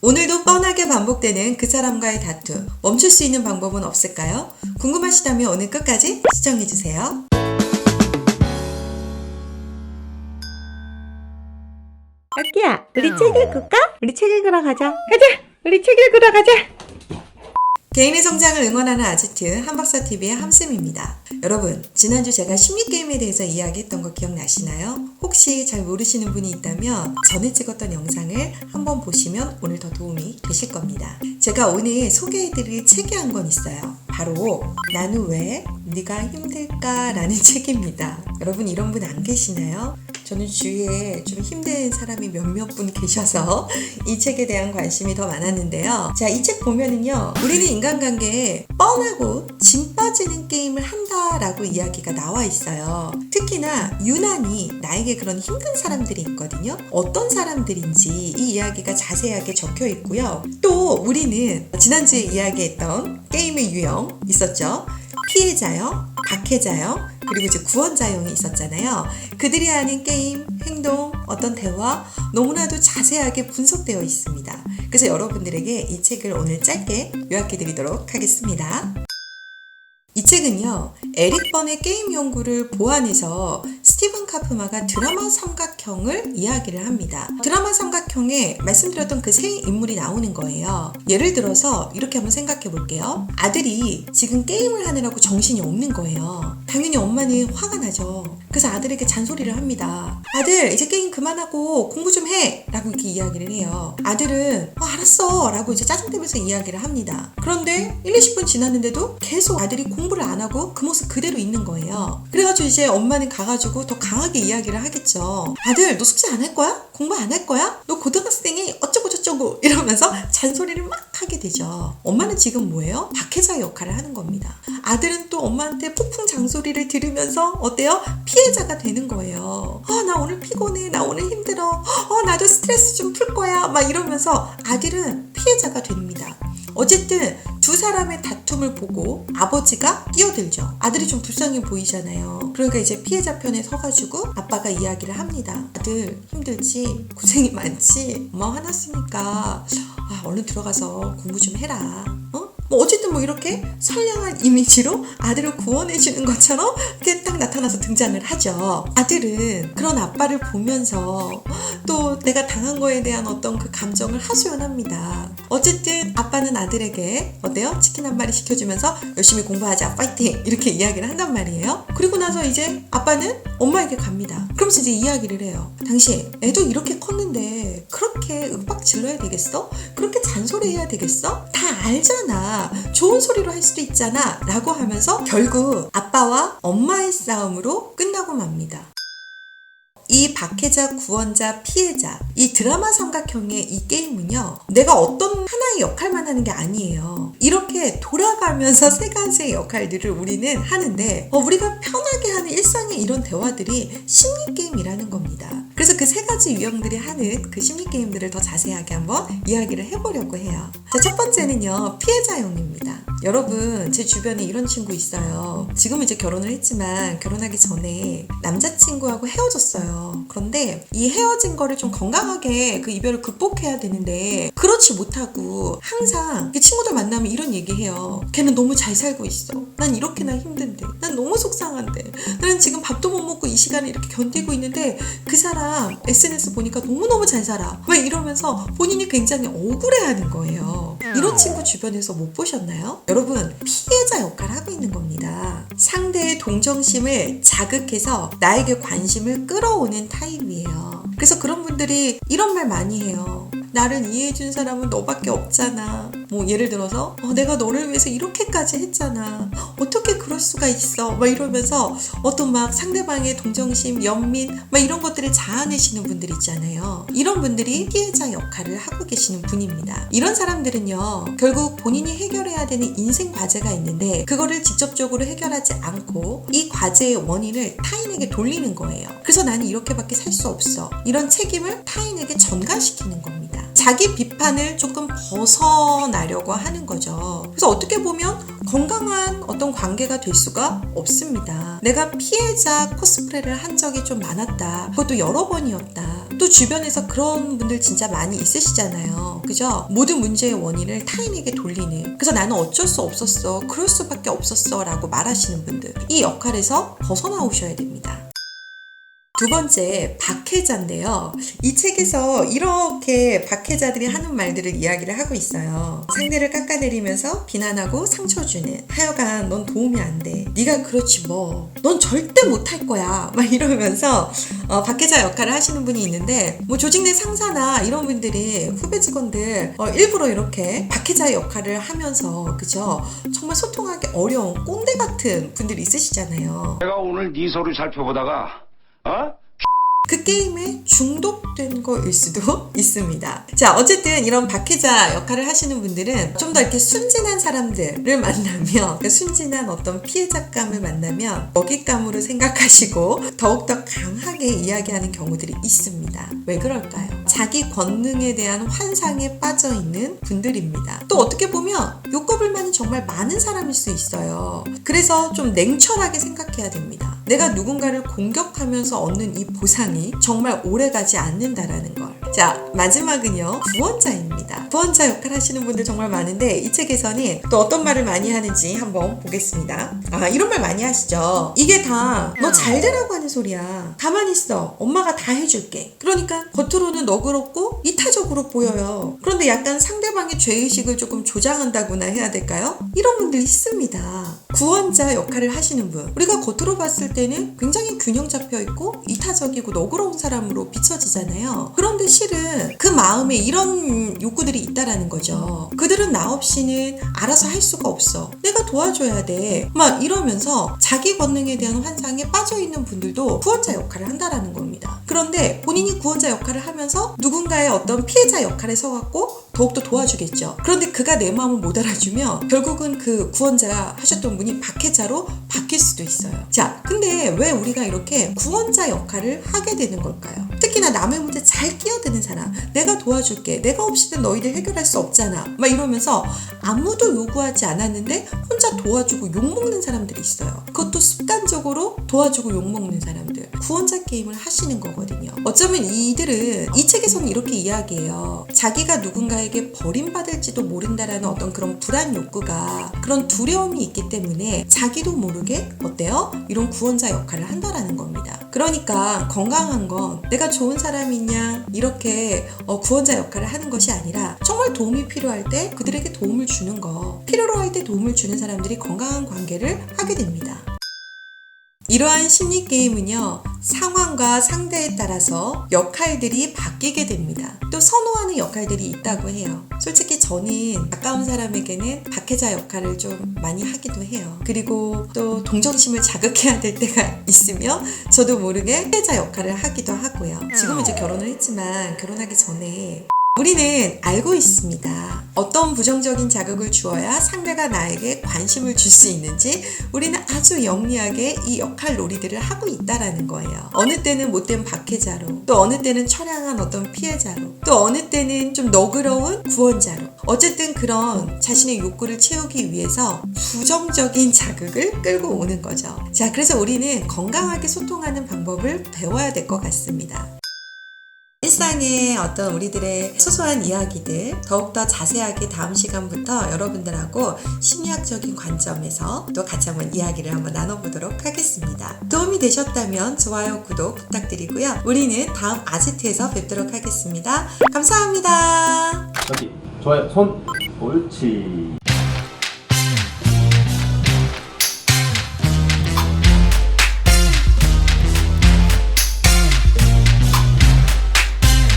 오늘도 뻔하게 반복되는 그 사람과의 다툼, 멈출 수 있는 방법은 없을까요? 궁금하시다면 오늘 끝까지 시청해주세요. 아끼야, 우리 책 읽을까? 우리 책 읽으러 가자. 우리 책 읽으러 가자. 개인의 성장을 응원하는 아지트 한박사TV의 함쌤입니다. 여러분, 지난주 제가 심리게임에 대해서 이야기했던 거 기억나시나요? 혹시 잘 모르시는 분이 있다면 전에 찍었던 영상을 한번 보시면 오늘 더 도움이 되실 겁니다. 제가 오늘 소개해드릴 책이 한 권 있어요. 바로 나는 왜 네가 힘들까? 라는 책입니다. 여러분 이런 분 안 계시나요? 저는 주위에 좀 힘든 사람이 몇몇 분 계셔서 이 책에 대한 관심이 더 많았는데요. 자, 이 책 보면은요, 우리는 인간관계에 뻔하고 진 빠지는 게임을 한다라고 이야기가 나와 있어요. 특히나 유난히 나에게 그런 힘든 사람들이 있거든요. 어떤 사람들인지 이 이야기가 자세하게 적혀 있고요. 또 우리는 지난주에 이야기했던 게임의 유형 있었죠. 피해자형, 박해자형, 그리고 이제 구원자형이 있었잖아요. 그들이 하는 게임, 행동, 어떤 대화 너무나도 자세하게 분석되어 있습니다. 그래서 여러분들에게 이 책을 오늘 짧게 요약해 드리도록 하겠습니다. 이 책은요, 에릭 번의 게임 연구를 보완해서 스티븐 카프마가 드라마 삼각형을 이야기를 합니다. 드라마 삼각형에 말씀드렸던 그 세 인물이 나오는 거예요. 예를 들어서 이렇게 한번 생각해 볼게요. 아들이 지금 게임을 하느라고 정신이 없는 거예요. 당연히 엄마는 화가 나죠. 그래서 아들에게 잔소리를 합니다. 아들, 이제 게임 그만하고 공부 좀 해! 라고 이렇게 이야기를 해요. 아들은 알았어! 라고 이제 짜증내면서 이야기를 합니다. 그런데 1, 20분 지났는데도 계속 아들이 공부를 안 하고 그 모습 그대로 있는 거예요. 그래가지고 이제 엄마는 가가지고 더 강하게 이야기를 하겠죠. 아들, 너 숙제 안 할 거야? 공부 안 할 거야? 너 고등학생이 어쩌고 저쩌고 이러면서 잔소리를 막 하게 되죠. 엄마는 지금 뭐예요? 박해자의 역할을 하는 겁니다. 아들은 또 엄마한테 폭풍 잔소리를 들으면서 어때요? 피해자가 되는 거예요. 나 오늘 피곤해. 나 오늘 힘들어. 나도 스트레스 좀 풀 거야. 막 이러면서 아들은 피해자가 됩니다. 어쨌든 두 사람의 다툼을 보고 아버지가 끼어들죠. 아들이 좀 불쌍해 보이잖아요. 그러니까 이제 피해자 편에 서가지고 아빠가 이야기를 합니다. 아들 힘들지? 고생이 많지? 엄마 화났으니까 얼른 들어가서 공부 좀 해라. 어쨌든 이렇게 선량한 이미지로 아들을 구원해주는 것처럼 이렇게 딱 나타나서 등장을 하죠. 아들은 그런 아빠를 보면서 또 내가 당한 거에 대한 어떤 그 감정을 하소연합니다. 어쨌든 아빠는 아들에게 어때요? 치킨 한 마리 시켜주면서 열심히 공부하자, 파이팅! 이렇게 이야기를 한단 말이에요. 그리고 나서 이제 아빠는 엄마에게 갑니다. 그러면서 이제 이야기를 해요. 당신 애도 이렇게 컸는데 그렇게 윽박 질러야 되겠어? 그렇게 잔소리해야 되겠어? 다 알잖아. 좋은 소리로 할 수도 있잖아 라고 하면서 결국 아빠와 엄마의 싸움으로 끝나고 맙니다. 이 박해자, 구원자, 피해자, 이 드라마 삼각형의 이 게임은요, 내가 어떤 하나의 역할만 하는 게 아니에요. 이렇게 돌아가면서 세 가지의 역할들을 우리는 하는데 우리가 편하게 하는 일상의 이런 대화들이 심리게임이라는 겁니다. 그래서 그 세 가지 유형들이 하는 그 심리게임들을 더 자세하게 한번 이야기를 해보려고 해요. 자, 첫 번째는요, 피해자형입니다. 여러분, 제 주변에 이런 친구 있어요. 지금은 이제 결혼을 했지만 결혼하기 전에 남자친구하고 헤어졌어요. 그런데 이 헤어진 거를 좀 건강하게 그 이별을 극복해야 되는데 그렇지 못하고 항상 친구들 만나면 이런 얘기해요. 걔는 너무 잘 살고 있어. 난 이렇게나 힘든데. 난 너무 속상한데. 나는 지금 밥도 못 먹고 이 시간을 이렇게 견디고 있는데 그 사람 SNS 보니까 너무너무 잘 살아. 왜 이러면서 본인이 굉장히 억울해하는 거예요. 이런 친구 주변에서 못 보셨나요? 여러분, 피해자 역할을 하고 있는 겁니다. 상대의 동정심을 자극해서 나에게 관심을 끌어오는 타입이에요. 그래서 그런 분들이 이런 말 많이 해요. 나를 이해해준 사람은 너밖에 없잖아. 예를 들어서 내가 너를 위해서 이렇게까지 했잖아. 어떻게 그럴 수가 있어? 막 이러면서 어떤 막 상대방의 동정심, 연민 막 이런 것들을 자아내시는 분들 있잖아요. 이런 분들이 피해자 역할을 하고 계시는 분입니다. 이런 사람들은요, 결국 본인이 해결해야 되는 인생 과제가 있는데 그거를 직접적으로 해결하지 않고 이 과제의 원인을 타인에게 돌리는 거예요. 그래서 나는 이렇게밖에 살 수 없어. 이런 책임을 타인에게 전가시키는 겁니다. 자기 비판을 조금 벗어나려고 하는 거죠. 그래서 어떻게 보면 건강한 어떤 관계가 될 수가 없습니다. 내가 피해자 코스프레를 한 적이 좀 많았다. 그것도 여러 번이었다. 또 주변에서 그런 분들 진짜 많이 있으시잖아요. 그죠? 모든 문제의 원인을 타인에게 돌리는. 그래서 나는 어쩔 수 없었어. 그럴 수밖에 없었어. 라고 말하시는 분들. 이 역할에서 벗어나오셔야 됩니다. 두 번째, 박해자인데요. 이 책에서 이렇게 박해자들이 하는 말들을 이야기를 하고 있어요. 상대를 깎아내리면서 비난하고 상처 주는. 하여간 넌 도움이 안 돼. 네가 그렇지 뭐. 넌 절대 못할 거야. 막 이러면서 박해자 역할을 하시는 분이 있는데 뭐 조직 내 상사나 이런 분들이 후배 직원들 일부러 이렇게 박해자 역할을 하면서 그죠? 정말 소통하기 어려운 꼰대 같은 분들이 있으시잖아요. 내가 오늘 네 서류 살펴보다가 그 게임에 중독된 거일 수도 있습니다. 자, 어쨌든 이런 박해자 역할을 하시는 분들은 좀 더 이렇게 순진한 사람들을 만나면, 그 순진한 어떤 피해자감을 만나면 먹잇감으로 생각하시고 더욱더 강하게 이야기하는 경우들이 있습니다. 왜 그럴까요? 자기 권능에 대한 환상에 빠져 있는 분들입니다. 또 어떻게 보면 욕구불만이 정말 많은 사람일 수 있어요. 그래서 좀 냉철하게 생각해야 됩니다. 내가 누군가를 공격하면서 얻는 이 보상이 정말 오래가지 않는다라는 걸. 자, 마지막은요, 구원자입니다. 구원자 역할 하시는 분들 정말 많은데 이 책에서는 또 어떤 말을 많이 하는지 한번 보겠습니다. 이런 말 많이 하시죠. 이게 다 너 잘 되라고 하는 소리야. 가만히 있어. 엄마가 다 해줄게. 그러니까 겉으로는 너그럽고 이타적으로 보여요. 그런데 약간 상대방의 죄의식을 조금 조장한다거나 해야 될까요? 이런 분들 있습니다. 구원자 역할을 하시는 분. 우리가 겉으로 봤을 때는 굉장히 균형 잡혀 있고 이타적이고 너그러운 사람으로 비춰지잖아요. 그런데 실은 그 마음에 이런 욕구들이 있다라는 거죠. 그들은 나 없이는 알아서 할 수가 없어. 내가 도와줘야 돼. 막 이러면서 자기 권능에 대한 환상에 빠져 있는 분들도 구원자 역할을 한다라는 겁니다. 그런데 본인이 구원자 역할을 하면서 누군가의 어떤 피해자 역할에 서갖고 더욱더 도와주겠죠. 그런데 그가 내 마음을 못 알아주면 결국은 그 구원자 하셨던 분이 박해자로 바뀔 수도 있어요. 자, 근데 왜 우리가 이렇게 구원자 역할을 하게 되는 걸까요? 특히나 남의 문제 잘 끼어드는 사람. 내가 도와줄게. 내가 없이는 너희들 해결할 수 없잖아. 막 이러면서 아무도 요구하지 않았는데 혼자 도와주고 욕먹는 사람들이 있어요. 그것도 습관적으로 도와주고 욕먹는 사람들. 구원자 게임을 하시는 거거든요. 어쩌면 이들은 이 책에서는 이렇게 이야기해요. 자기가 누군가에게 버림받을지도 모른다라는 어떤 그런 불안 욕구가, 그런 두려움이 있기 때문에 자기도 모르게 어때요? 이런 구원자 역할을 한다라는 겁니다. 그러니까 건강한 건 내가 좋은 사람이냐 이렇게 구원자 역할을 하는 것이 아니라 정말 도움이 필요할 때 그들에게 도움을 주는 거, 필요로 할 때 도움을 주는 사람들이 건강한 관계를 하게 됩니다. 이러한 심리게임은요, 상황과 상대에 따라서 역할들이 바뀌게 됩니다. 또 선호하는 역할들이 있다고 해요. 솔직히 저는 가까운 사람에게는 박해자 역할을 좀 많이 하기도 해요. 그리고 또 동정심을 자극해야 될 때가 있으면 저도 모르게 피해자 역할을 하기도 하고요. 지금은 이제 결혼을 했지만 결혼하기 전에 우리는 알고 있습니다. 어떤 부정적인 자극을 주어야 상대가 나에게 관심을 줄 수 있는지 우리는 아주 영리하게 이 역할 놀이들을 하고 있다라는 거예요. 어느 때는 못된 박해자로, 또 어느 때는 처량한 어떤 피해자로, 또 어느 때는 좀 너그러운 구원자로. 어쨌든 그런 자신의 욕구를 채우기 위해서 부정적인 자극을 끌고 오는 거죠. 자, 그래서 우리는 건강하게 소통하는 방법을 배워야 될 것 같습니다. 일상의 어떤 우리들의 소소한 이야기들 더욱더 자세하게 다음 시간부터 여러분들하고 심리학적인 관점에서 또 같이 한번 이야기를 한번 나눠보도록 하겠습니다. 도움이 되셨다면 좋아요, 구독 부탁드리고요. 우리는 다음 아지트에서 뵙도록 하겠습니다. 감사합니다. 여기 좋아요 손 옳지.